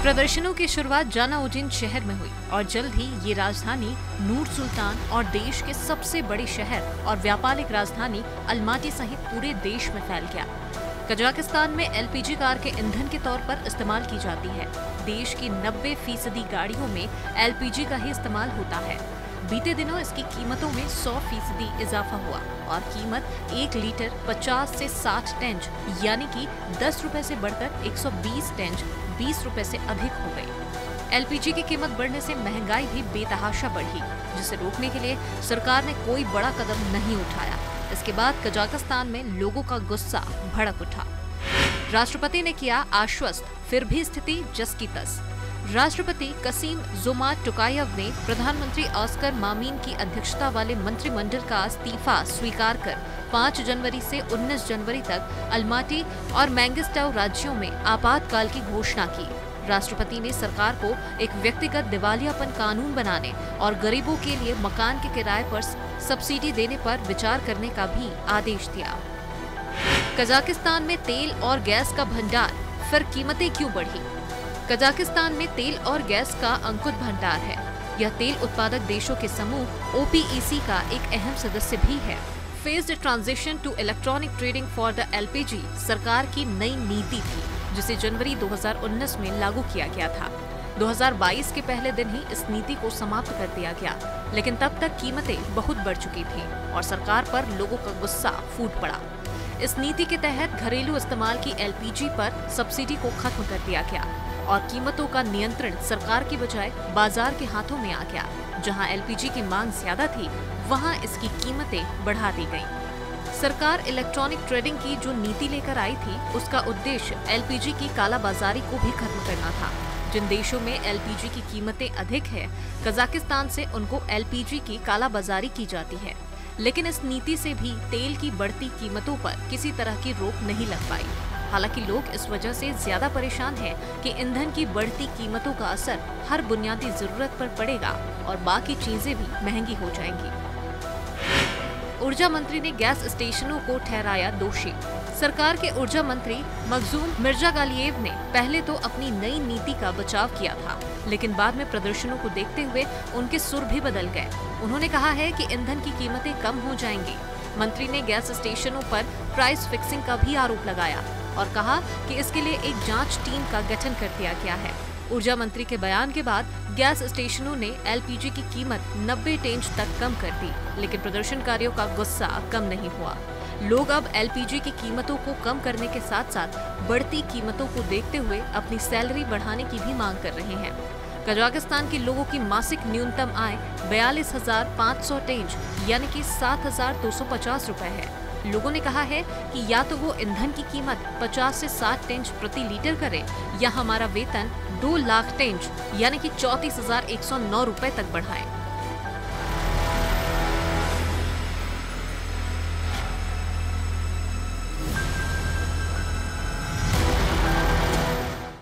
प्रदर्शनों की शुरुआत जानाउद्दीन शहर में हुई और जल्द ही ये राजधानी नूर सुल्तान और देश के सबसे बड़े शहर और व्यापारिक राजधानी अलमाटी सहित पूरे देश में फैल गया। कजाकिस्तान में एलपीजी कार के ईंधन के तौर पर इस्तेमाल की जाती है। देश की 90% गाड़ियों में एलपीजी का ही इस्तेमाल होता है। बीते दिनों इसकी कीमतों में 100% इजाफा हुआ और कीमत 1 लीटर 50 से 60 टेंज यानी कि 10 रुपए से बढ़कर 120 टेंज 20 रुपए से अधिक हो गई। एलपीजी की कीमत बढ़ने से महंगाई भी बेतहाशा बढ़ी, जिसे रोकने के लिए सरकार ने कोई बड़ा कदम नहीं उठाया। इसके बाद कजाकिस्तान में लोगों का गुस्सा भड़क उठा। राष्ट्रपति ने किया आश्वस्त, फिर भी स्थिति जस की तस। राष्ट्रपति कसीम जोमात टोकायेव ने प्रधानमंत्री ऑस्कर मामीन की अध्यक्षता वाले मंत्रिमंडल का इस्तीफा स्वीकार कर 5 जनवरी से 19 जनवरी तक अलमाटी और मैंगिस्टाउ राज्यों में आपातकाल की घोषणा की। राष्ट्रपति ने सरकार को एक व्यक्तिगत दिवालियापन कानून बनाने और गरीबों के लिए मकान के किराए पर सब्सिडी देने पर विचार करने का भी आदेश दिया। कजाकिस्तान में तेल और गैस का भंडार, फिर कीमतें क्यों बढ़ी? कजाकिस्तान में तेल और गैस का अंकुर भंडार है। यह तेल उत्पादक देशों के समूह ओपीईसी का एक अहम सदस्य भी है। Phased transition to electronic trading for the LPG सरकार की नई नीति थी, जिसे जनवरी 2019 में लागू किया गया था। 2022 के पहले दिन ही इस नीति को समाप्त कर दिया गया, लेकिन तब तक कीमतें बहुत बढ़ चुकी थीं और सरकार पर लोगों का गुस्सा फूट पड़ा। इस नीति के तहत घरेलू इस्तेमाल की एलपीजी पर सब्सिडी को खत्म कर दिया गया और कीमतों का नियंत्रण सरकार की बजाय बाजार के हाथों में आ गया। जहां एलपीजी की मांग ज्यादा थी, वहां इसकी कीमतें बढ़ा दी गईं। सरकार इलेक्ट्रॉनिक ट्रेडिंग की जो नीति लेकर आई थी, उसका उद्देश्य एलपीजी की कालाबाजारी को भी खत्म करना था। जिन देशों में एलपीजी की कीमतें अधिक है, कजाकिस्तान से उनको एलपीजी की कालाबाजारी की जाती है। लेकिन इस नीति से भी तेल की बढ़ती कीमतों पर किसी तरह की रोक नहीं लग पाई। हालांकि लोग इस वजह से ज्यादा परेशान हैं कि ईंधन की बढ़ती कीमतों का असर हर बुनियादी जरूरत पर पड़ेगा और बाकी चीजें भी महंगी हो जाएंगी। ऊर्जा मंत्री ने गैस स्टेशनों को ठहराया दोषी। सरकार के ऊर्जा मंत्री मखजूम मिर्जागालियेव ने पहले तो अपनी नई नीति का बचाव किया था, लेकिन बाद में प्रदर्शनों को देखते हुए उनके सुर भी बदल गए। उन्होंने कहा है कि ईंधन की कीमतें कम हो जाएंगी। मंत्री ने गैस स्टेशनों पर प्राइस फिक्सिंग का भी आरोप लगाया और कहा कि इसके लिए एक जांच टीम का गठन कर दिया गया है। ऊर्जा मंत्री के बयान के बाद गैस स्टेशनों ने एलपीजी की कीमत 90 टेंज तक कम कर दी, लेकिन प्रदर्शनकारियों का गुस्सा कम नहीं हुआ। लोग अब एलपीजी की कीमतों को कम करने के साथ साथ बढ़ती कीमतों को देखते हुए अपनी सैलरी बढ़ाने की भी मांग कर रहे हैं। कजाकिस्तान के लोगों की मासिक न्यूनतम आय 42,500 टेंज यानी कि 7,250 रुपए है। लोगों ने कहा है कि या तो वो ईंधन की कीमत 50 से 60 टेंज प्रति लीटर करे या हमारा वेतन 2 लाख टेंज यानी कि 34,109 रुपए तक बढ़ाए।